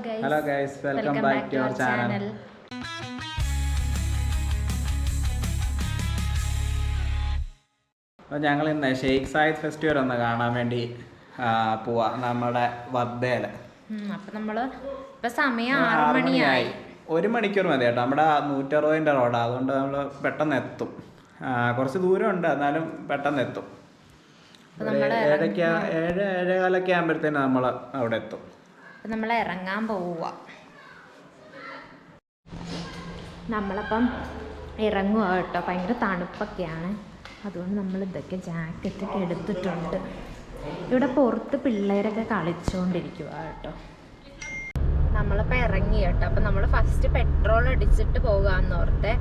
Hello guys, welcome back to our channel. അപ്പോൾ ഞങ്ങൾ ഇന്ന് ഷെയ്ഖ് സായിദ് ഫെസ്റ്റിവൽ ഒന്ന് കാണാൻ വേണ്ടി പോവാ നമ്മുടെ വർദ്ധയിൽ. അപ്പോൾ നമ്മൾ ഇപ്പോൾ സമയം 6 മണിയായി. 1 മണിക്കൂർ മതി കേട്ടോ. നമ്മുടെ 160ൻ്റെ റോഡാണ്, അതുകൊണ്ട് നമ്മൾ പെട്ടെന്ന് എത്തും. കുറച്ച് ദൂരമുണ്ട്, എന്നാലും പെട്ടെന്ന് എത്തും. 7:15 ആകുമ്പോഴത്തേനും നമ്മൾ അവിടെ എത്തും. അപ്പം നമ്മൾ ഇറങ്ങാൻ പോവുക. നമ്മളപ്പം ഇറങ്ങുക കേട്ടോ. ഭയങ്കര തണുപ്പൊക്കെയാണ്, അതുകൊണ്ട് നമ്മൾ ഇതൊക്കെ ജാക്കറ്റൊക്കെ എടുത്തിട്ടുണ്ട്. ഇവിടെ പുറത്ത് പിള്ളേരൊക്കെ കളിച്ചുകൊണ്ടിരിക്കുക കേട്ടോ. നമ്മളിപ്പോൾ ഇറങ്ങി കേട്ടോ. അപ്പം നമ്മൾ ഫസ്റ്റ് പെട്രോൾ അടിച്ചിട്ട് പോകാമെന്ന് ഓർത്തെ.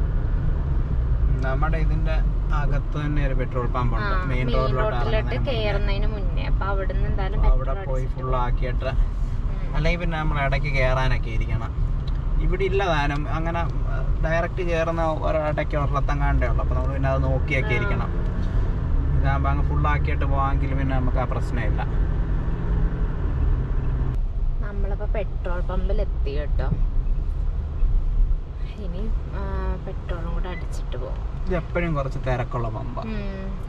നമ്മുടെ ഇതിന്റെ അകത്ത് തന്നെ ഒരു പെട്രോൾ പമ്പ് ഉണ്ട്, മെയിൻ റോഡിലോട്ട് കയറുന്നതിന് മുന്നേ. അപ്പം അവിടെ നിന്ന് എന്തായാലും അവിടെ പോയി ഫുൾ ആക്കിയിട്ട്, അല്ലെങ്കിൽ പിന്നെ നമ്മൾ ഇടയ്ക്ക് കയറാനൊക്കെ ഇരിക്കണം. ഇവിടെ ഇല്ല താനും അങ്ങനെ ഡയറക്റ്റ് കയറുന്ന ഒരിടയ്ക്ക് ഒരിടത്തെങ്ങാണ്ടേ ഉള്ളു. അപ്പോൾ നമ്മൾ പിന്നെ അത് നോക്കിയൊക്കെ ഇരിക്കണം. ഇതാകുമ്പോൾ അങ്ങ് ഫുള്ളാക്കിയിട്ട് പോകാമെങ്കിൽ പിന്നെ നമുക്ക് ആ പ്രശ്നമില്ല. നമ്മളിപ്പോൾ പെട്രോൾ പമ്പിൽ എത്തി കേട്ടോ. ഇനി പെട്രോളും കൂടെ അടിച്ചിട്ട് പോകും. ഇത് എപ്പോഴും കുറച്ച് തിരക്കുള്ള പമ്പാണ്.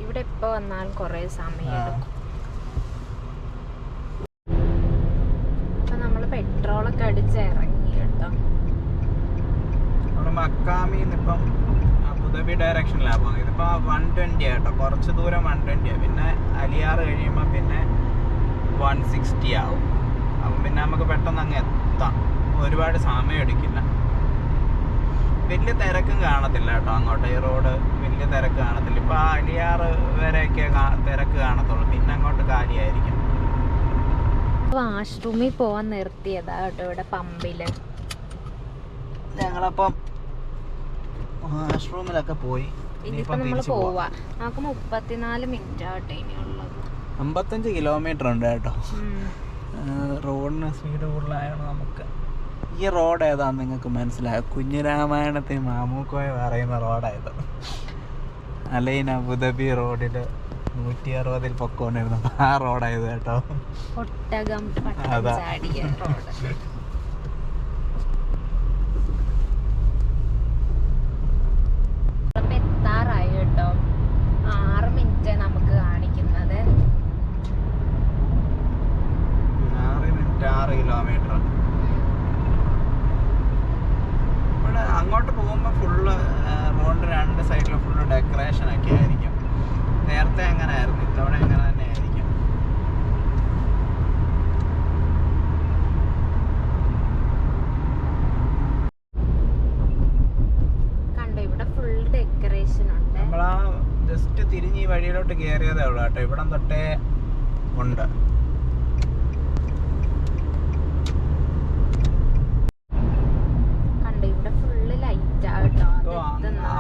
ഇവിടെ എപ്പോൾ വന്നാലും കുറേ സമയം എടുക്കും. പെട്രോളൊക്കെ അടിച്ച് ഇറങ്ങി കേട്ടോ. നമ്മുടെ മക്കാമിന്ന് ഇപ്പം അബുദാബി ഡയറക്ഷനിലാണ് പോകുന്നത്. ഇതിപ്പോൾ 120 കേട്ടോ, കുറച്ച് ദൂരം 120. പിന്നെ അലിയാർ കഴിയുമ്പോൾ പിന്നെ 160 ആവും. അപ്പം പിന്നെ നമുക്ക് പെട്ടെന്ന് അങ്ങ് എത്താം, ഒരുപാട് സമയം എടുക്കില്ല. വലിയ തിരക്കും കാണത്തില്ല കേട്ടോ അങ്ങോട്ട്. ഈ റോഡ് വലിയ തിരക്ക് കാണത്തില്ല. ഇപ്പം അലിയാർ വരെയൊക്കെ തിരക്ക് കാണത്തുള്ളൂ, പിന്നെ അങ്ങോട്ട് കാലിയായിരിക്കും. വാഷ്റൂമിൽ പോവാൻ നിർത്തിയതാ കേട്ടോ ഇവിടെ പമ്പില്. ഞങ്ങളപ്പം വാഷ്റൂമിലൊക്കെ പോയി. ഇനിയിപ്പോ നമ്മള് പോവാ. നമുക്ക് 34 മിനിറ്റ് ആട്ടെ ഇനിയുള്ളത്. 55 കിലോമീറ്റർ ഉണ്ട് കേട്ടോ. റോഡിന് സ്പീഡ് കൂടുതലായതുകൊണ്ട് നമുക്ക് ഈ റോഡ് ഏതാന്ന് നിങ്ങൾക്ക് മനസ്സിലായോ? കുഞ്ഞിരാമായണത്തിന് മാമൂക്കോയ പറയുന്ന റോഡായത്. അലൈൻ അബുദാബി റോഡില് 160 പൊക്കോണ്ടിരുന്ന ആ റോഡായത് കേട്ടോ. അതാ എത്താറായി കേട്ടോ. 6 മിനിറ്റ് നമുക്ക് കാണിക്കുന്നത്. 6 മിനിറ്റ് 6 കിലോമീറ്റർ. ഇവിടെ അങ്ങോട്ട് പോകുമ്പോൾ ഫുള്ള് റോഡിൻ്റെ 2 സൈഡിലും ഫുള്ള് ഡെക്കറേഷൻ ഒക്കെ ആയിരിക്കും. നേരത്തെ അങ്ങനെ ആയിരുന്നു, ഇത്തവണ അങ്ങനെ തന്നെ ആയിരിക്കും. കണ്ടോ ഇവിടെ ഫുൾ ഡെക്കറേഷൻ ഉണ്ട്. നമ്മളാ ജസ്റ്റ് തിരിഞ്ഞ് ഈ വഴിയിലോട്ട് കയറിയതേ ഉള്ളൂ കേട്ടോ. ഇവിടം തൊട്ടേ ഉണ്ട്.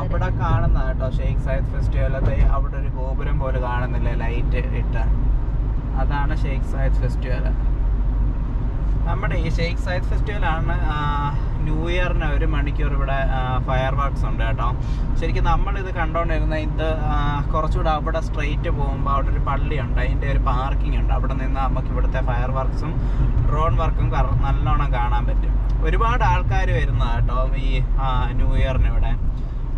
അവിടെ കാണുന്ന കേട്ടോ ഷെയ്ഖ് സായിദ് ഫെസ്റ്റിവൽ. അത് അവിടെ ഒരു ഗോപുരം പോലെ കാണുന്നില്ല, ലൈറ്റ് ഇട്ട്. അതാണ് ഷെയ്ഖ് സായിദ് ഫെസ്റ്റിവൽ. നമ്മുടെ ഈ ഷെയ്ഖ് സായിദ് ഫെസ്റ്റിവലാണ് ന്യൂ ഇയറിന് 1 മണിക്കൂർ ഇവിടെ ഫയർ വർക്ക്സ് ഉണ്ട് കേട്ടോ. ശരിക്കും നമ്മളിത് കണ്ടുകൊണ്ടിരുന്ന ഇത് കുറച്ചുകൂടെ അവിടെ സ്ട്രെയിറ്റ് പോകുമ്പോൾ അവിടെ ഒരു പള്ളിയുണ്ട്, അതിൻ്റെ ഒരു പാർക്കിംഗ് ഉണ്ട്. അവിടെ നിന്ന് നമുക്ക് ഇവിടുത്തെ ഫയർ വർക്ക്സും ഡ്രോൺ വർക്കും നല്ലോണം കാണാൻ പറ്റും. ഒരുപാട് ആൾക്കാർ വരുന്നതാണ് കേട്ടോ ഈ ന്യൂ ഇയറിന് ഇവിടെ.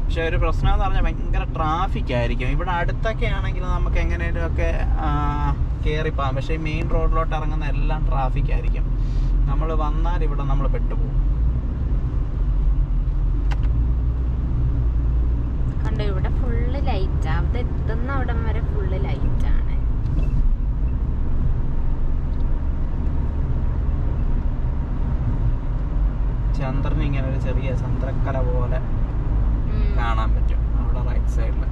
പക്ഷെ ഒരു പ്രശ്നം എന്ന് പറഞ്ഞാൽ ഭയങ്കര ട്രാഫിക് ആയിരിക്കും. ഇവിടെ അടുത്തൊക്കെ ആണെങ്കിൽ നമുക്ക് എങ്ങനെയൊക്കെ കയറിപ്പോകാം. പക്ഷേ മെയിൻ റോഡിലോട്ട് ഇറങ്ങുന്ന എല്ലാം ട്രാഫിക് ആയിരിക്കും. നമ്മൾ വന്നാൽ ഇവിടെ നമ്മൾ പെട്ടുപോകും. കണ്ടോ ഇവിടെ ഫുള്ള് ലൈറ്റ്. അവിടെ എത്തുന്ന അവിടം വരെ ഫുള്ള് ലൈറ്റ് ആണ്. ചന്ദ്രൻ ഇങ്ങനെ ഒരു ചെറിയ ചന്ദ്രക്കല പോലെ കാണാൻ പറ്റും അവിടെ റൈറ്റ് സൈഡിൽ.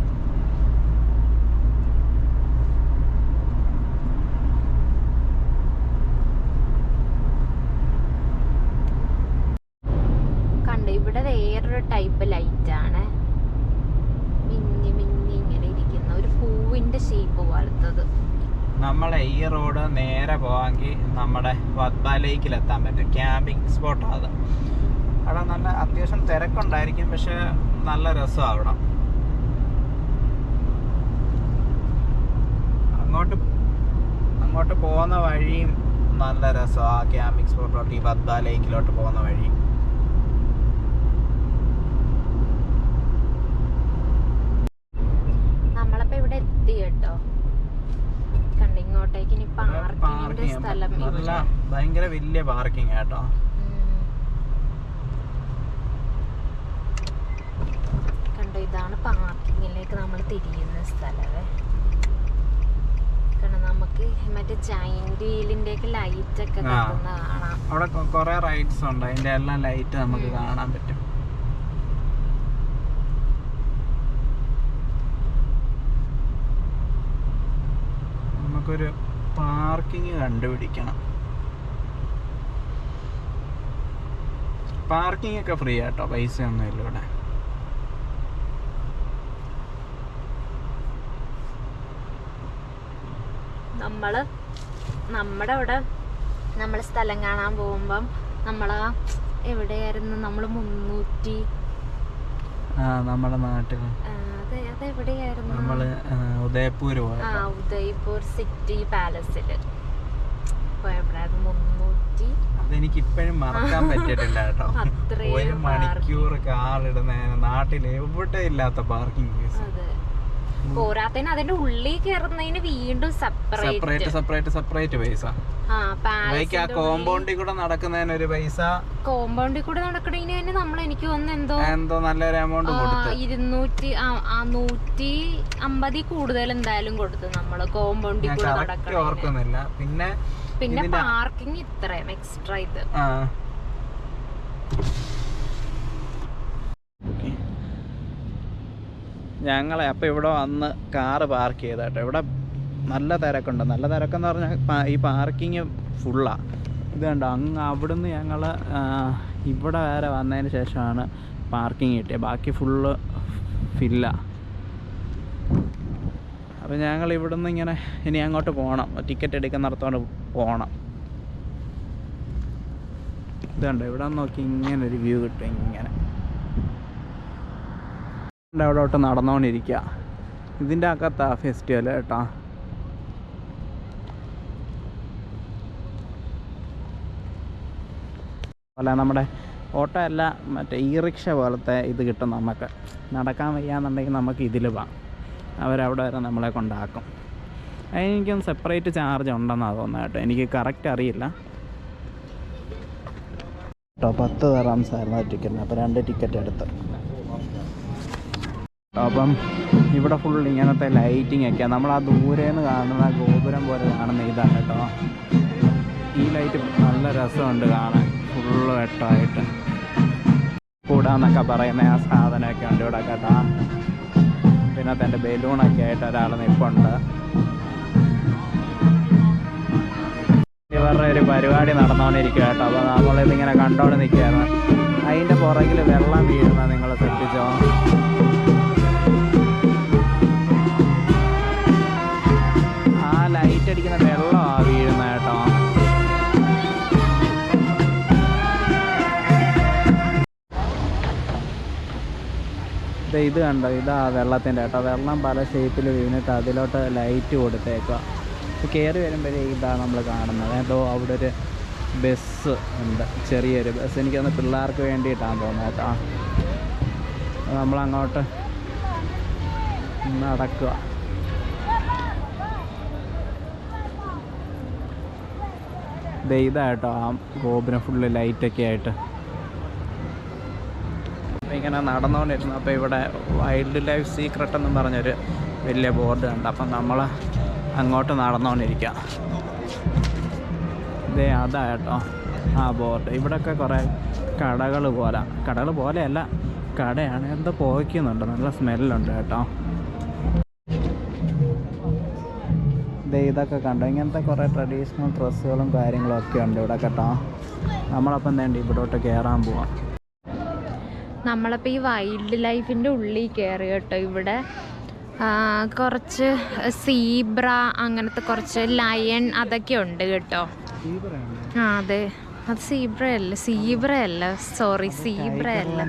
കണ്ടോ ഇവിടെ വേറൊരു ടൈപ്പ് ലൈറ്റ് ആണ്. മിന്നി മിന്നി ഇങ്ങനെ ഇരിക്കുന്ന ഒരു പൂവിന്റെ ഷേപ്പ് പോലത്തത്. നമ്മളെ ഈ റോഡ് നേരെ പോവാമെങ്കിൽ നമ്മുടെ വദ്ബ ലേക്കിലെത്താൻ പറ്റും. ക്യാമ്പിംഗ് സ്പോട്ടാണ് അത്. അവിടെ നല്ല അത്യാവശ്യം തിരക്കുണ്ടായിരിക്കും, പക്ഷെ നല്ല രസമാണ് അവിടെ. അങ്ങോട്ട് പോകുന്ന വഴിയും നല്ല രസമാണ് ആ ക്യാമ്പിംഗ് സ്പോട്ടിലോട്ട്, ഈ ബദ്ദ ലേക്കിലോട്ട് പോകുന്ന വഴി. നമ്മളപ്പോ ഇവിടെ എത്തി കേട്ടോ. കണ്ട ഇങ്ങോട്ടേക്ക് ഇനി പാർക്കിങ്ങിന്റെ സ്ഥലം നല്ല ഭയങ്കര വലിയ പാർക്കിംഗ് കേട്ടോ. കണ്ടോ, ഇതാണ് പാർക്കിങ്ങിലേക്ക് നമ്മൾ തിരിയുന്ന സ്ഥലമേ. കാരണം നമുക്ക് മറ്റേ ജൈന്റ് വീലിന്റെ ഒക്കെ ലൈറ്റ് ഒക്കെ കത്തുന്ന കാണാം. അവിടെ കുറെ റൈഡ്സ് ഉണ്ട്, അതിന്റെ എല്ലാം ലൈറ്റ് നമുക്ക് കാണാൻ പറ്റും. നമുക്കൊരു പാർക്കിംഗ് കണ്ടുപിടിക്കണം. പാർക്കിംഗ് ഒക്കെ ഫ്രീ ആട്ടോ, പൈസ ഒന്നും ഇല്ല ഇവിടെ. നമ്മുടെ അവിടെ നമ്മൾ സ്ഥലം കാണാൻ പോകുമ്പം നമ്മളാ എവിടെയായിരുന്നു നമ്മള് 300 നമ്മുടെ നാട്ടിൽ അതെവിടെയായിരുന്നു നമ്മള് ഉദയപൂർ ഉദയ്പൂർ സിറ്റി പാലസില് പോയപ്പോഴായിരുന്നു 300. അതെനിക്ക് ഇപ്പോഴും മറക്കാൻ പറ്റിയിട്ടില്ല കേട്ടോ. 1 മണിക്കൂർ കാർ ഇടുന്നതിന് നാട്ടിൽ എവിടെ ഇല്ലാത്ത പാർക്കിംഗ് ഫീസ്. പോരാത്തതിന് അതിന്റെ ഉള്ളിൽ കയറുന്നതിന് വീണ്ടും സെപ്പറേറ്റ് പൈസ. കോമ്പൗണ്ടിൽ കൂടെ നടക്കുന്നതിന് ഒരു പൈസ, കോമ്പൗണ്ടിൽ കൂടെ നടക്കണതിന് തന്നെ നമ്മൾ എനിക്ക് തോന്നുന്നു എന്തോ നല്ലൊരു എമൗണ്ട് കൊടുത്തു. 150 കൂടുതൽ എന്തായാലും കൊടുത്തു നമ്മള് കോമ്പൗണ്ടിൽ കൂടെ നടക്കണം. ഓർക്കുന്നില്ല. പിന്നെ പാർക്കിംഗ് ഇത്രയും എക്സ്ട്രാ ഇത്. ഞങ്ങളെ അപ്പം ഇവിടെ വന്ന് കാറ് പാർക്ക് ചെയ്താട്ടോ. ഇവിടെ നല്ല തിരക്കുണ്ട്. നല്ല തിരക്കെന്ന് പറഞ്ഞാൽ ഈ പാർക്കിങ് ഫുള്ളാണ്. ഇത് കണ്ടോ, അങ്ങ് അവിടുന്ന് ഞങ്ങൾ ഇവിടെ വരെ വന്നതിന് ശേഷമാണ് പാർക്കിങ് കിട്ടിയത്. ബാക്കി ഫുള്ള് ഫില്ലാണ്. അപ്പോൾ ഞങ്ങൾ ഇവിടുന്ന് ഇങ്ങനെ ഇനി അങ്ങോട്ട് പോകണം, ടിക്കറ്റ് എടുക്കുന്നിടത്തോണ്ട് പോകണം. ഇത് കണ്ടോ, ഇവിടെ നോക്കി ഇങ്ങനെ ഒരു വ്യൂ കിട്ടും. ഇങ്ങനെ അവിടോട്ട് നടന്നുകൊണ്ടിരിക്കുക. ഇതിൻ്റെ അകത്താ ഫെസ്റ്റിവൽ കേട്ടോ. അല്ല, നമ്മുടെ ഓട്ടോ അല്ല, മറ്റേ ഈ റിക്ഷ പോലത്തെ ഇത് കിട്ടും നമുക്ക്. നടക്കാൻ വയ്യാന്നുണ്ടെങ്കിൽ നമുക്ക് ഇതിൽ പോകാം. അവരവിടെ വരെ നമ്മളെ കൊണ്ടാക്കും. അതിനെനിക്കൊന്ന് സെപ്പറേറ്റ് ചാർജ് ഉണ്ടെന്നാണ് തോന്നുന്നത് കേട്ടോ. എനിക്ക് കറക്റ്റ് അറിയില്ല കേട്ടോ. 10 ദിർഹംസായിരുന്നു ടിക്കറ്റിന്. അപ്പോൾ 2 ടിക്കറ്റ് എടുത്ത്. അപ്പം ഇവിടെ ഫുൾ ഇങ്ങനത്തെ ലൈറ്റിംഗ് ഒക്കെ. നമ്മൾ ആ ദൂരേന്ന് കാണുന്ന ഗോപുരം പോലെ കാണുന്ന ഇതാണ് കേട്ടോ. ഈ ലൈറ്റ് നല്ല രസമുണ്ട് കാണാൻ, ഫുള്ള് വെട്ടമായിട്ട്. കൂടാന്നൊക്കെ പറയുന്ന ആ സാധനമൊക്കെ ഉണ്ട് ഇവിടെ കേട്ടോ. പിന്നെ അതിൻ്റെ ബലൂണൊക്കെ ആയിട്ട് ഒരാൾ നിൽപ്പുണ്ട്. ഇവരുടെ ഒരു പരിപാടി നടന്നുകൊണ്ടിരിക്കുക കേട്ടോ. അപ്പോൾ നമ്മളിതിങ്ങനെ കണ്ടോണ്ട് നിൽക്കുകയായിരുന്നു. അതിൻ്റെ പുറകിൽ വെള്ളം വീഴുന്ന നിങ്ങൾ ശ്രദ്ധിച്ചോ? ലൈറ്റ് അടിക്കുന്ന വെള്ളമാണ് വീഴുന്നത് കേട്ടോ. ഇത് കണ്ടോ, ഇതാ വെള്ളത്തിൻ്റെ കേട്ടോ. വെള്ളം പല ഷേപ്പിൽ വീണിട്ട് അതിലോട്ട് ലൈറ്റ് കൊടുത്തേക്കുക. കയറി വരുമ്പോഴേ ഇതാ നമ്മൾ കാണുന്നത് കേട്ടോ. അവിടെ ഒരു ബസ് ഉണ്ട്, ചെറിയൊരു ബസ്. എനിക്കൊന്ന് പിള്ളേർക്ക് വേണ്ടിയിട്ടാണ് തോന്നുന്നത് കേട്ടോ. നമ്മളങ്ങോട്ട് നടക്കുക. ഇതായിട്ടോ ആ ഗോപുരം ഫുള്ള് ലൈറ്റൊക്കെ ആയിട്ട്. അപ്പോൾ ഇങ്ങനെ നടന്നുകൊണ്ടിരുന്നു. അപ്പോൾ ഇവിടെ വൈൽഡ് ലൈഫ് സീക്രട്ട് എന്നും പറഞ്ഞൊരു വലിയ ബോർഡ് ഉണ്ട്. അപ്പം നമ്മൾ അങ്ങോട്ട് നടന്നുകൊണ്ടിരിക്കുക. അതാ കേട്ടോ ആ ബോർഡ്. ഇവിടെയൊക്കെ കുറേ കടകൾ പോലെയല്ല, കടയാണ്. എന്തോ പോയിക്കുന്നുണ്ട്, നല്ല സ്മെല്ലുണ്ട് കേട്ടോ. ഇതൊക്കെ കണ്ടോ, ഇങ്ങനത്തെ കുറേ ട്രഡീഷണൽ ഡ്രസ്സുകളും കാര്യങ്ങളും ഒക്കെ ഉണ്ട് ഇവിടെ കേട്ടോ. നമ്മളപ്പം വേണ്ടി ഇവിടോട്ട് കയറാൻ പോവാം. നമ്മളപ്പോൾ ഈ വൈൽഡ് ലൈഫിൻ്റെ ഉള്ളിൽ കയറി കേട്ടോ. ഇവിടെ കുറച്ച് സീബ്ര, അങ്ങനത്തെ കുറച്ച് ലയൺ അതൊക്കെ ഉണ്ട് കേട്ടോ. അതെ, അത് സീബ്ര അല്ല സോറി, സീബ്ര അല്ല,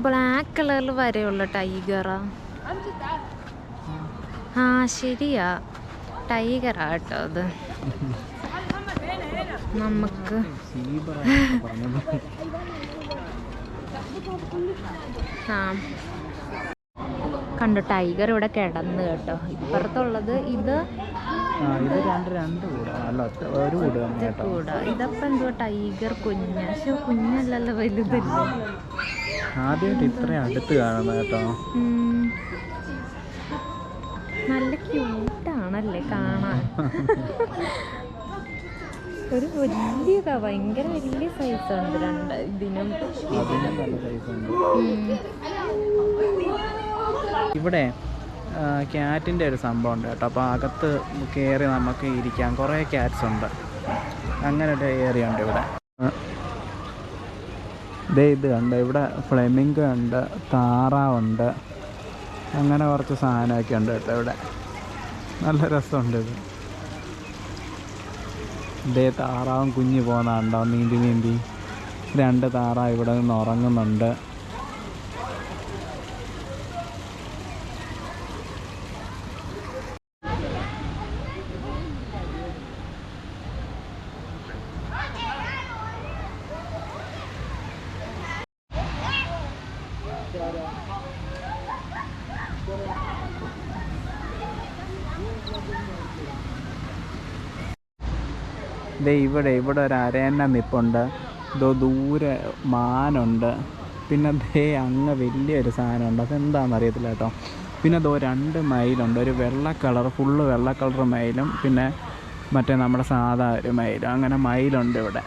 ബ്ലാക്ക് കളറിൽ വരെയുള്ള ടൈഗറാ. ശരിയാ, ടൈഗറാ കേട്ടോ അത്. നമുക്ക് ആ കണ്ടു ടൈഗർ ഇവിടെ കിടന്ന് കേട്ടോ. ഇപ്പുറത്തുള്ളത് ഇത് കൂടാ. ഇതപ്പം എന്തുവാ ടൈഗർ കുഞ്ഞ്, പക്ഷെ കുഞ്ഞല്ലല്ലോ വലുതല്ലേ. ആദ്യമായിട്ട് ഇത്രയും അടുത്ത് കാണുന്നത് കേട്ടോ. നല്ല ക്യൂട്ടാണല്ലേ കാണാൻ. ഒരു വലിയതാ, ഭയങ്കര വലിയ സൈസ് ഉണ്ട് ഇതിനും. ഇവിടെ ക്യാറ്റിൻ്റെ ഒരു സംഭവം ഉണ്ട് കേട്ടോ. അപ്പോൾ അകത്ത് കയറി നമുക്ക് ഇരിക്കാം. കുറേ ക്യാറ്റ്സ് ഉണ്ട്. അങ്ങനെ ഒരു ഏരിയ ഉണ്ട് ഇവിടെ. ഇത് കണ്ട് ഇവിടെ ഫ്ലെമിംഗോ ഉണ്ട്, താറാവുണ്ട്, അങ്ങനെ കുറച്ച് സാധനമൊക്കെ ഉണ്ട് കേട്ടോ ഇവിടെ. നല്ല രസമുണ്ട് ഇത്. താറാവും കുഞ്ഞ് പോകുന്നുണ്ടോ നീന്തി നീന്തി. 2 താറാവ് ഇവിടെ നിന്ന് ഉറങ്ങുന്നുണ്ട്. ഇവിടെ ഒരു അരയന്ന നിപ്പുണ്ട്. ദൂരെ മാനുണ്ട്. പിന്നെ അങ്ങ് വലിയൊരു സാധനമുണ്ട്, അതെന്താണെന്ന് അറിയത്തില്ല കേട്ടോ. പിന്നെ 2 മയിലുണ്ട്. ഒരു വെള്ള കളർ, ഫുള്ള് വെള്ള കളർ മയിലും പിന്നെ മറ്റേ നമ്മുടെ സാധാ ഒരു മയിലും. അങ്ങനെ മയിലുണ്ട് ഇവിടെ.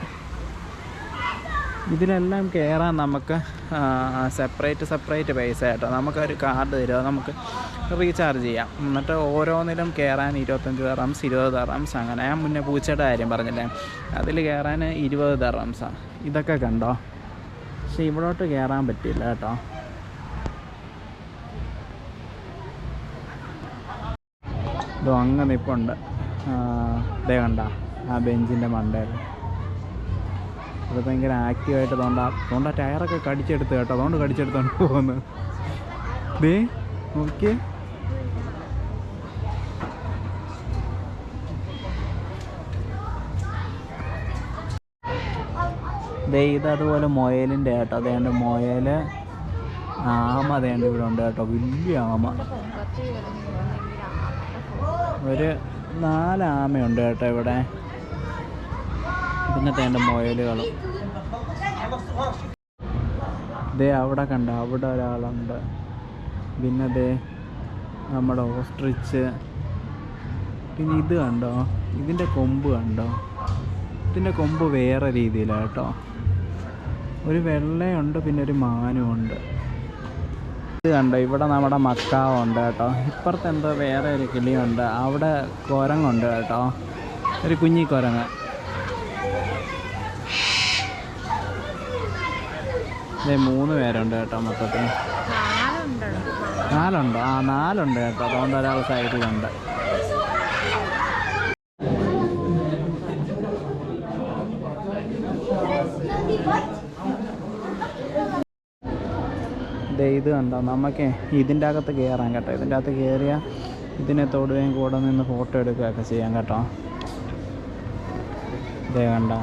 ഇതിലെല്ലാം കയറാൻ നമുക്ക് സെപ്പറേറ്റ് പൈസ കേട്ടോ. നമുക്കൊരു കാർഡ് തരിക, നമുക്ക് റീചാർജ് ചെയ്യാം. എന്നിട്ട് ഓരോന്നിലും കയറാൻ 25 ദർഹംസ്, 20 ദർഹംസ് അങ്ങനെ. ഞാൻ മുന്നേ പൂച്ചയുടെ കാര്യം പറഞ്ഞില്ലേ, അതിൽ കയറാൻ 20 ദർഹംസാണ്. ഇതൊക്കെ കണ്ടോ, പക്ഷെ ഇവിടോട്ട് കയറാൻ പറ്റില്ല കേട്ടോ. ഇതോ അങ്ങ് നിൽപ്പുണ്ട്. കണ്ട ആ ബെഞ്ചിൻ്റെ മണ്ടയിൽ. അത് ഭയങ്കര ആക്റ്റീവായിട്ട് തോണ്ട ടയറൊക്കെ കടിച്ചെടുത്ത് കേട്ടോ. അതുകൊണ്ട് കടിച്ചെടുത്തോണ്ട് പോകുന്നത്. നോക്കിയേ, ഇതതുപോലെ മുയലിൻ്റെ കേട്ടോ. അതേണ്ട് മുയൽ, ആമ അതേണ്ട് ഇവിടെ ഉണ്ട് കേട്ടോ. വലിയ ആമ, ഒരു 4 ആമയുണ്ട് കേട്ടോ ഇവിടെ. പിന്നെ മുയലുകളും. അവിടെ കണ്ട, അവിടെ ഒരാളുണ്ട്. പിന്നെ നമ്മുടെ ഓസ്ട്രിച്ച്. പിന്നെ ഇത് കണ്ടോ, ഇതിൻ്റെ കൊമ്പ് കണ്ടോ. ഇതിൻ്റെ കൊമ്പ് വേറെ രീതിയിലാണ് കേട്ടോ. ഒരു വെള്ളയുണ്ട്, പിന്നെ ഒരു മാനുമുണ്ട്. ഇത് കണ്ടോ, ഇവിടെ നമ്മുടെ മക്കാവുണ്ട് കേട്ടോ. ഇപ്പുറത്ത് എന്തോ വേറെ ഒരു കിളിയുണ്ട്. അവിടെ കുരങ്ങുണ്ട് കേട്ടോ, ഒരു കുഞ്ഞി കുരങ്ങ്. 3 പേരുണ്ട് കേട്ടോ മൊത്തത്തിൽ. 4ഉണ്ടോ? 4ഉണ്ട് കേട്ടോ. അതുകൊണ്ട് ഒരാൾ സൈഡിലുണ്ട്. ഇത് കണ്ടോ, നമുക്ക് ഇതിൻ്റെ അകത്ത് കയറാൻ കേട്ടോ. ഇതിൻ്റെ അകത്ത് കയറിയാൽ ഇതിനെ തൊടുകയും കൂടെ നിന്ന് ഫോട്ടോ എടുക്കുകയൊക്കെ ചെയ്യാം കേട്ടോ. കണ്ടോ,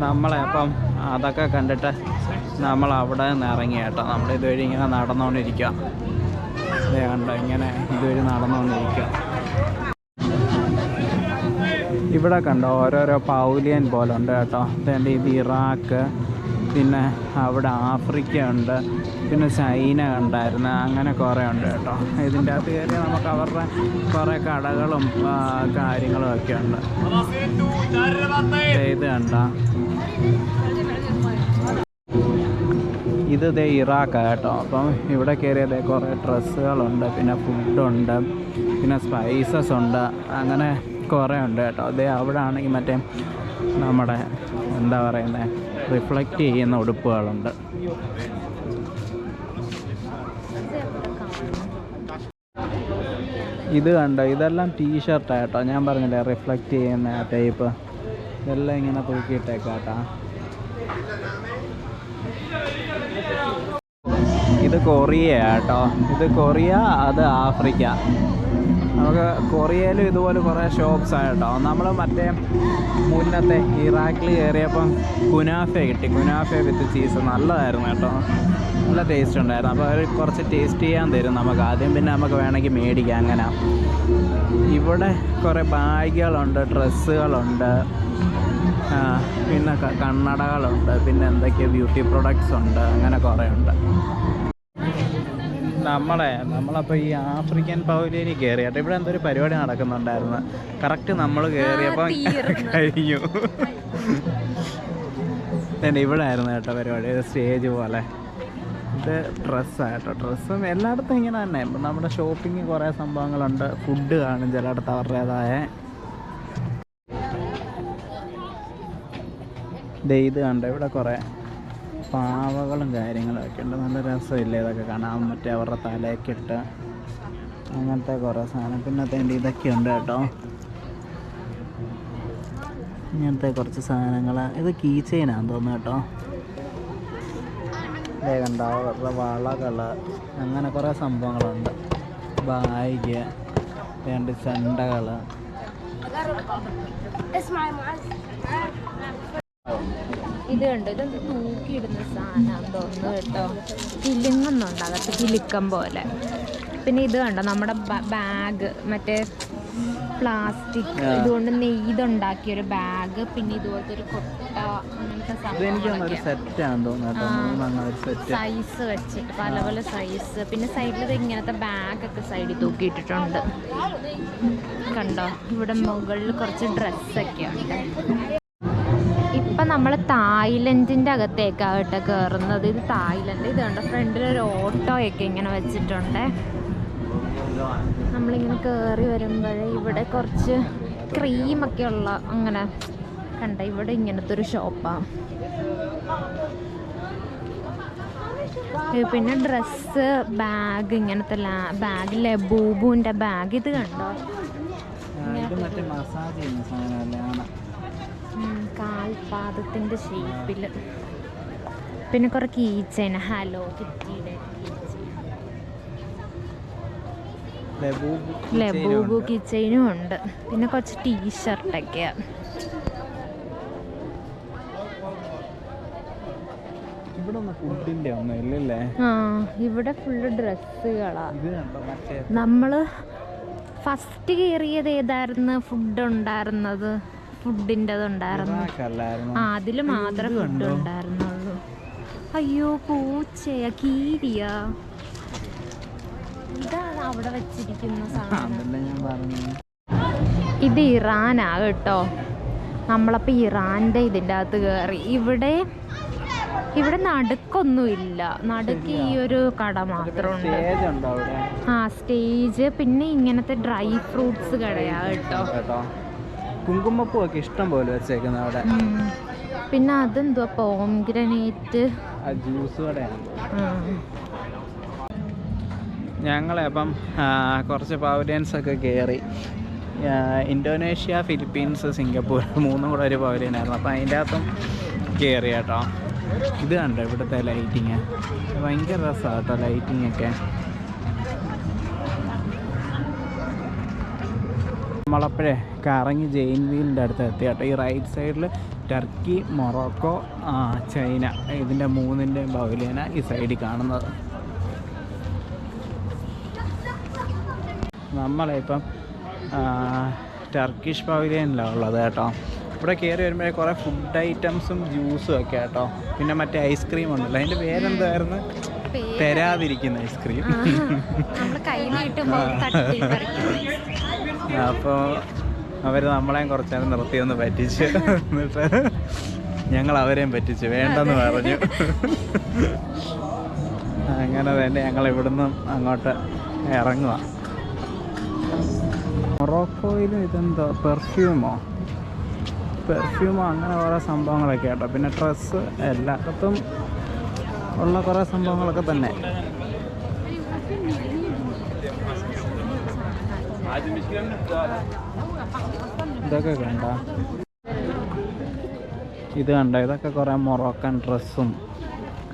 നമ്മളെ അപ്പം അതൊക്കെ കണ്ടിട്ട് നമ്മൾ അവിടെ നിന്ന് ഇറങ്ങി കേട്ടോ. നമ്മൾ ഇതുവഴി ഇങ്ങനെ നടന്നുകൊണ്ടിരിക്കുക. കണ്ടോ, ഇങ്ങനെ ഇതുവഴി നടന്നുകൊണ്ടിരിക്കുക. ഇവിടെ കണ്ടോ ഓരോരോ പൗലിയൻ പോലെ ഉണ്ട് കേട്ടോ. അതുകൊണ്ട് ഇത് ഇറാഖ്, പിന്നെ അവിടെ ആഫ്രിക്ക ഉണ്ട്, പിന്നെ ചൈന കണ്ടായിരുന്നു. അങ്ങനെ കുറേ ഉണ്ട് കേട്ടോ. ഇതിൻ്റെ അകത്ത് കയറി നമുക്ക് അവരുടെ കുറേ കടകളും കാര്യങ്ങളും ഒക്കെ ഉണ്ട്. ഇത് കണ്ട, ഇത് ഇറാഖാണ് കേട്ടോ. അപ്പം ഇവിടെ കയറിയത് കുറേ ഡ്രസ്സുകളുണ്ട്, പിന്നെ ഫുഡുണ്ട്, പിന്നെ സ്പൈസസ് ഉണ്ട്, അങ്ങനെ കുറേ ഉണ്ട് കേട്ടോ. അവിടെ ആണെങ്കിൽ മറ്റേ നമ്മുടെ എന്താ പറയുന്നത്, റിഫ്ലക്റ്റ് ചെയ്യുന്ന ഉടുപ്പുകളുണ്ട്. ഇത് കണ്ടോ, ഇതെല്ലാം ടീഷർട്ടായിട്ടോ. ഞാൻ പറഞ്ഞില്ലേ റിഫ്ലക്റ്റ് ചെയ്യുന്ന ടൈപ്പ്. ഇതെല്ലാം ഇങ്ങനെ തൂക്കിയിട്ടേക്കാട്ടാ. ഇത് കൊറിയ കേട്ടോ. ഇത് കൊറിയ, അത് ആഫ്രിക്ക. നമുക്ക് കൊറിയയിലും ഇതുപോലെ കുറേ ഷോപ്സ് ആയിട്ടോ. നമ്മൾ മറ്റേ മുന്നത്തെ ഇറാഖിൽ കയറിയപ്പം കുനാഫ കിട്ടി. കുനാഫ വിത്ത് ചീസ് നല്ലതായിരുന്നു കേട്ടോ. നല്ല ടേസ്റ്റ് ഉണ്ടായിരുന്നു. അപ്പോൾ അവർ കുറച്ച് ടേസ്റ്റ് ചെയ്യാൻ തരും നമുക്ക് ആദ്യം, പിന്നെ നമുക്ക് വേണമെങ്കിൽ മേടിക്കാം. അങ്ങനെ ഇവിടെ കുറേ ബാഗുകളുണ്ട്, ഡ്രസ്സുകളുണ്ട്, പിന്നെ കണ്ണടകളുണ്ട്, പിന്നെ എന്തൊക്കെയോ ബ്യൂട്ടി പ്രൊഡക്ട്സ് ഉണ്ട്. അങ്ങനെ കുറേ ഉണ്ട്. നമ്മളപ്പോൾ ഈ ആഫ്രിക്കൻ പവലിയനിൽ കയറി കേട്ടോ. ഇവിടെ എന്തൊരു പരിപാടി നടക്കുന്നുണ്ടായിരുന്നു. കറക്റ്റ് നമ്മൾ കയറിയപ്പോൾ കഴിഞ്ഞു. ഇവിടെ ആയിരുന്നു കേട്ടോ പരിപാടി, സ്റ്റേജ് പോലെ. ഇത് ഡ്രസ്സായിട്ടോ. ഡ്രസ്സും എല്ലായിടത്തും ഇങ്ങനെ തന്നെ. നമ്മുടെ ഷോപ്പിംഗ് കുറേ സംഭവങ്ങളുണ്ട്. ഫുഡ് കാണും ചിലയിടത്ത് അവരുടേതായ. ഇത് കണ്ടോ, ഇവിടെ കുറേ പാവകളും കാര്യങ്ങളൊക്കെ ഉണ്ട്. നല്ല രസമില്ലേ ഇതൊക്കെ കാണാൻ. മറ്റേ അവരുടെ തലയൊക്കെ ഇട്ട് അങ്ങനത്തെ കുറേ സാധനം. പിന്നെ ഇതൊക്കെ ഉണ്ട് കേട്ടോ, ഇങ്ങനത്തെ കുറച്ച് സാധനങ്ങൾ. ഇത് കീ ചെയിനാന്ന് തോന്നുന്നു കേട്ടോ. ഇതേ കണ്ടോ, അവരുടെ വളകൾ, അങ്ങനെ കുറേ സംഭവങ്ങളുണ്ട്. ബാഗ്, രണ്ട് ചെണ്ടകൾ. ഇത് കണ്ടോ, ഇതൊന്ന് തൂക്കിയിടുന്ന സാധനം തോന്നുന്നു കേട്ടോ. കിലുങ്ങുന്നുണ്ട് അകത്ത്, കിലുക്കം പോലെ. പിന്നെ ഇത് കണ്ടോ, നമ്മുടെ ബാഗ്, മറ്റേ പ്ലാസ്റ്റിക് ഇതുകൊണ്ട് നെയ്തുണ്ടാക്കിയൊരു ബാഗ്. പിന്നെ ഇതുപോലത്തെ ഒരു കൊട്ട, അങ്ങനത്തെ സൈസ് വെച്ചിട്ട് പല പല സൈസ്. പിന്നെ സൈഡിൽ ഇങ്ങനത്തെ ബാഗൊക്കെ സൈഡിൽ തൂക്കിയിട്ടിട്ടുണ്ട് കണ്ടോ. ഇവിടെ മുകളിൽ കുറച്ച് ഡ്രസ്സൊക്കെ ഉണ്ട്. ഇപ്പം നമ്മൾ തായ്ലൻഡിൻ്റെ അകത്തേക്കാകട്ടെ കയറുന്നത്. ഇത് തായ്ലൻഡ്. ഇത് കണ്ടോ, ഫ്രണ്ടിലൊരു ഓട്ടോയൊക്കെ ഇങ്ങനെ വെച്ചിട്ടുണ്ട്. നമ്മളിങ്ങനെ കയറി വരുമ്പോഴേ ഇവിടെ കുറച്ച് ക്രീമൊക്കെ ഉള്ള അങ്ങനെ കണ്ട. ഇവിടെ ഇങ്ങനത്തെ ഒരു ഷോപ്പാണ്. പിന്നെ ഡ്രസ്സ്, ബാഗ്, ഇങ്ങനത്തെ ബാഗ്, ലബൂബുവിൻ്റെ ബാഗ്. ഇത് കണ്ടോ, കാൽപാദത്തിൻ്റെ ഷേപ്പിൽ. പിന്നെ കുറേ കീ ചെയിൻ, ഹലോ കിറ്റിയുടെ ലബൂബു കീ ചെയിനും ഉണ്ട്. പിന്നെ കുറച്ച് ടീഷർട്ടൊക്കെയാണ്. ഇവിടെ ഫുള്ള് ഡ്രസ്സുകളാണ്. നമ്മള് ഫസ്റ്റ് കയറിയത് ഏതായിരുന്നു ഫുഡ് ഉണ്ടായിരുന്നത്? ഫുഡിൻ്റെത് ഉണ്ടായിരുന്നു. അതിൽ മാത്രമേ ഫുഡ് ഉണ്ടായിരുന്നുള്ളൂ. അയ്യോ, പൂച്ചയാ, കീരിയാ. ഇതാണ് അവിടെ വെച്ചിരിക്കുന്ന സാധനം. ഇത് ഇറാനാ കേട്ടോ. നമ്മളപ്പോൾ ഇറാൻ്റെ ഇതിൻ്റെ അകത്ത് കയറി. ഇവിടെ നടുക്കൊന്നുമില്ല. നടുക്ക് ഈ ഒരു കട മാത്രമുണ്ട്. സ്റ്റേജ്. പിന്നെ ഇങ്ങനത്തെ ഡ്രൈ ഫ്രൂട്ട്സ് കടയാ കേട്ടോ. കുങ്കുമപ്പൂവൊക്കെ ഇഷ്ടം പോലെ വെച്ചേക്കുന്ന അവിടെ. പിന്നെ അതെന്തുവാ, പോംഗ്രനേറ്റ് ജ്യൂസ് കടയാണ്. ഞങ്ങളെ അപ്പം കുറച്ച് പവലിയൻസൊക്കെ കയറി. ഇന്തോനേഷ്യ, ഫിലിപ്പീൻസ്, സിംഗപ്പൂർ, മൂന്നും കൂടെ ഒരു പവലിയനായിരുന്നു. അപ്പം അതിൻ്റെ അകത്തും കയറി കേട്ടോ. ഇത് കണ്ടോ ഇവിടുത്തെ ലൈറ്റിങ്, ഭയങ്കര രസമാണ് കേട്ടോ ലൈറ്റിങ്ങൊക്കെ. നമ്മളപ്പോഴേ കറങ്ങി ജെയിൻ വീലിൻ്റെ അടുത്ത് എത്തി കേട്ടോ. ഈ റൈറ്റ് സൈഡിൽ ടർക്കി, മൊറോക്കോ, ചൈന, ഇതിൻ്റെ മൂന്നിൻ്റെയും പവലിയന ഈ സൈഡിൽ കാണുന്നത്. നമ്മളിപ്പം ടർക്കിഷ് പവലിയനിലാണ് ഉള്ളത് കേട്ടോ. ഇവിടെ കയറി വരുമ്പോഴേ കുറേ ഫുഡ് ഐറ്റംസും ജ്യൂസും ഒക്കെ കേട്ടോ. പിന്നെ മറ്റേ ഐസ്ക്രീം ഉണ്ടല്ലോ, അതിൻ്റെ പേരെന്തായിരുന്നു? തരാതിരിക്കുന്ന ഐസ്ക്രീം. അപ്പോൾ അവർ നമ്മളെയും കുറച്ചേരം നിർത്തിയൊന്ന് പറ്റിച്ച്, എന്നിട്ട് ഞങ്ങൾ അവരെയും പറ്റിച്ച് വേണ്ടെന്ന് പറഞ്ഞു. അങ്ങനെ തന്നെ ഞങ്ങൾ ഇവിടുന്ന് അങ്ങോട്ട് ഇറങ്ങുക. മൊറോക്കോയിലും ഇതെന്തോ പെർഫ്യൂമോ അങ്ങനെ കുറേ സംഭവങ്ങളൊക്കെ കേട്ടോ. പിന്നെ ഡ്രസ്സ്, എല്ലായിടത്തും ഉള്ള കുറേ സംഭവങ്ങളൊക്കെ തന്നെ. ഇതൊക്കെ കണ്ട, ഇത് കണ്ട, ഇതൊക്കെ കുറേ മൊറോക്കൻ ഡ്രസ്സും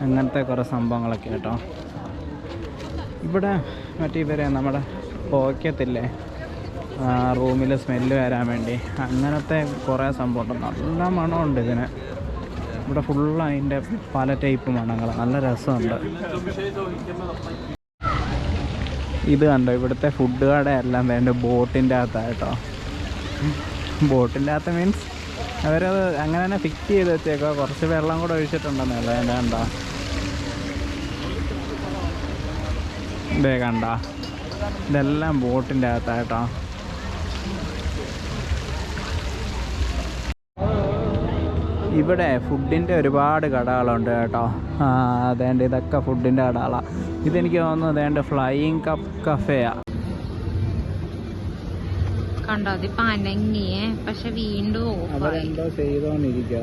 അങ്ങനത്തെ കുറേ സംഭവങ്ങളൊക്കെ കേട്ടോ. ഇവിടെ മറ്റേ ഇവരെ നമ്മുടെ പോക്കത്തില്ലേ റൂമിൽ സ്മെല്ല് വരാൻ വേണ്ടി, അങ്ങനത്തെ കുറേ സംഭവമുണ്ട്. നല്ല മണമുണ്ട് ഇതിന്. ഇവിടെ ഫുള്ള് അതിൻ്റെ പല ടൈപ്പ് മണങ്ങൾ, നല്ല രസമുണ്ട്. ഇത് കണ്ടോ, ഇവിടുത്തെ ഫുഡ് കടയെല്ലാം വേണ്ട ബോട്ടിൻ്റെ അകത്തായിട്ടോ. ബോട്ടിൻ്റെ അകത്ത് മീൻസ് അവരത് അങ്ങനെ തന്നെ ഫിക്സ് ചെയ്ത് വെച്ചേക്കോ, കുറച്ച് വെള്ളം കൂടെ ഒഴിച്ചിട്ടുണ്ടെന്നല്ല. അതിൻ്റെ കണ്ടോ, ഇതേ കണ്ട, ഇതെല്ലാം ബോട്ടിൻ്റെ അകത്തായിട്ടോ. ഇവിടെ ഫുഡിൻ്റെ ഒരുപാട് കടകളുണ്ട് കേട്ടോ. അതേണ്ട, ഇതൊക്കെ ഫുഡിൻ്റെ കടകളാണ്. ഇതെനിക്ക് തോന്നുന്നു അതേണ്ട ഫ്ലൈയിങ് കപ്പ് കഫേയാ. കണ്ടോ, അതിപ്പോ അനങ്ങിയേ, പക്ഷെ വീണ്ടും അവരെന്തോ ചെയ്തോണ്ടിരിക്കുക.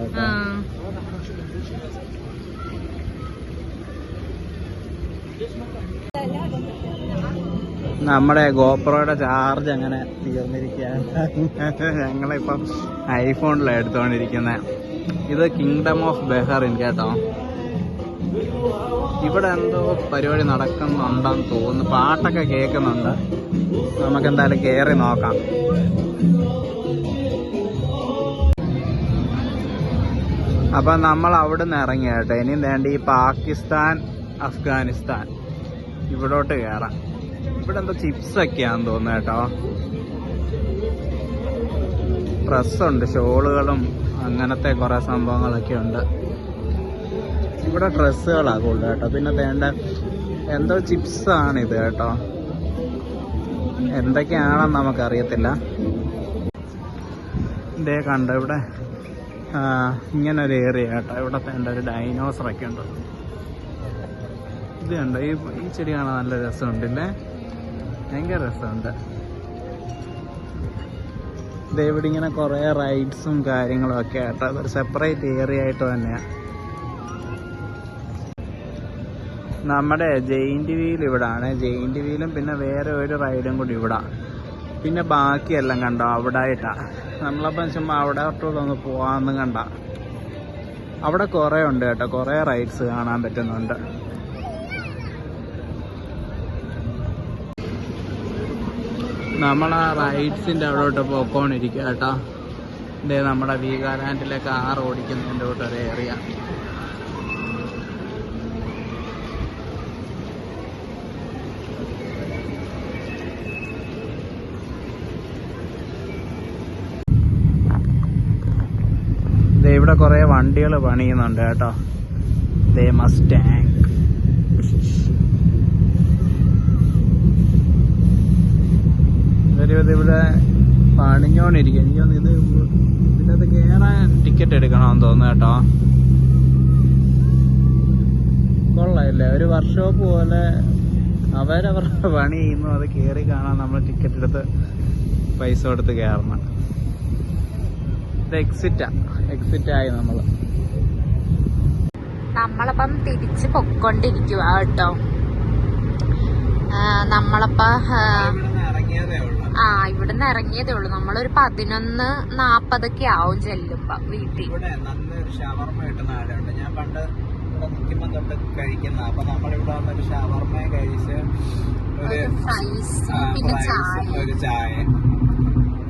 നമ്മുടെ ഗോപ്രോയുടെ ചാർജ് അങ്ങനെ തീർന്നിരിക്കുക. ഞങ്ങളിപ്പം ഐഫോണിലാണ് എടുത്തുകൊണ്ടിരിക്കുന്നത്. ഇത് കിങ്ഡം ഓഫ് ബെഹറിൻ കേട്ടോ. ഇവിടെ എന്തോ പരിപാടി നടക്കുന്നുണ്ടെന്ന് തോന്നുന്നു, പാട്ടൊക്കെ കേൾക്കുന്നുണ്ട്. നമുക്കെന്തായാലും കയറി നോക്കാം. അപ്പം നമ്മൾ അവിടെ നിന്ന് ഇറങ്ങി കേട്ടോ. ഇനി വേണ്ട ഈ പാകിസ്ഥാൻ, അഫ്ഗാനിസ്ഥാൻ ഇവിടോട്ട് കയറാം. ഇവിടെ എന്തോ ചിപ്സൊക്കെയാണെന്ന് തോന്നുന്നു കേട്ടോ. ഡ്രസ്സുണ്ട്, ഷോളുകളും അങ്ങനത്തെ കുറേ സംഭവങ്ങളൊക്കെ ഉണ്ട്. ഇവിടെ ഡ്രസ്സുകളാണ് കൂടുതൽ കേട്ടോ. പിന്നെ വേണ്ട എന്തോ ചിപ്സാണിത് കേട്ടോ. എന്തൊക്കെയാണെന്ന് നമുക്കറിയത്തില്ല. ഇതേ കണ്ടോ, ഇവിടെ ഇങ്ങനൊരു ഏരിയ കേട്ടോ. ഇവിടെ വേണ്ട ഒരു ഡൈനോസറൊക്കെ ഉണ്ട്. ഇത് കണ്ടോ, ഈ ചെടി കാണാൻ നല്ല രസമുണ്ടല്ലേ, ഭയങ്കര രസമുണ്ട്. ഇത് ഇവിടെ ഇങ്ങനെ കുറേ റൈഡ്സും കാര്യങ്ങളും ഒക്കെ ആട്ടോ. അതൊരു സെപ്പറേറ്റ് ഏരിയ ആയിട്ട് തന്നെയാണ്. നമ്മുടെ ജെയിൻറ്റ് വീൽ ഇവിടാണ്. ജെയിൻറ്റ് വീലും പിന്നെ വേറെ ഒരു റൈഡും കൂടി ഇവിടെ. പിന്നെ ബാക്കിയെല്ലാം കണ്ടോ അവിടെ ആയിട്ടാണ്. നമ്മളപ്പം ചുമ്മാ അവിടെ ഒന്ന് പോകാമെന്നും കണ്ട. അവിടെ കുറേ ഉണ്ട് കേട്ടോ, കുറേ റൈഡ്സ് കാണാൻ പറ്റുന്നുണ്ട്. നമ്മൾ ആ റൈഡ്സിൻ്റെ അവിടോട്ട് പോയിക്കൊണ്ടിരിക്കുക കേട്ടോ. ഇതേ നമ്മുടെ വീഗാലാൻഡിലെ കാർ ഓടിക്കുന്നതിൻ്റെ കൂട്ടൊരു ഏറിയ. ഇവിടെ കുറേ വണ്ടികൾ പണിയുന്നുണ്ട് കേട്ടോ. ദേ മസ്റ്റാങ്. ഇവിടെ പണിഞ്ഞോണ്ടിരിക്കും. എനിക്ക് തോന്നുന്നു ഇതിനകത്ത് കയറാൻ ടിക്കറ്റ് എടുക്കണമെന്ന് തോന്നുന്നു കേട്ടോ. കൊള്ളാമില്ലേ, ഒരു വർക്ക്ഷോപ്പ് പോലെ അവരവരുടെ പണി ചെയ്യുന്നു. അത് കയറി കാണാൻ നമ്മൾ ടിക്കറ്റ് എടുത്ത് പൈസ കൊടുത്ത് കയറണം. ഇത് എക്സിറ്റായി നമ്മളിപ്പം തിരിച്ച് പൊക്കൊണ്ടിരിക്കുക കേട്ടോ. നമ്മളപ്പോ ഇവിടുന്ന് ഇറങ്ങിയതേ ഉള്ളൂ. നമ്മളൊരു 11:40 ആവും ചെല്ലുമ്പോ വീട്ടിൽ. നല്ലൊരു ഷവർമ കിട്ടുന്ന ആളുണ്ട്. ഞാൻ പണ്ട് ഇവിടെ നിൽക്കുമ്പോൾ തൊട്ട് കഴിക്കുന്ന. അപ്പൊ നമ്മളിവിടെ വന്നൊരു ഷവർമ കഴിച്ച് ഒരു ചായ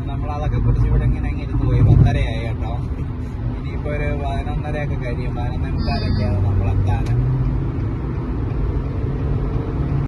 നമ്മളതൊക്കെ കുടിച്ച് ഇവിടെ ഇങ്ങനെ ഇരുന്ന് പോയി. 10:30 ആയി കേട്ടോ. ഇനിയിപ്പോ ഒരു 11:30 കഴിയും. 11:45 നമ്മളെത്താൻ.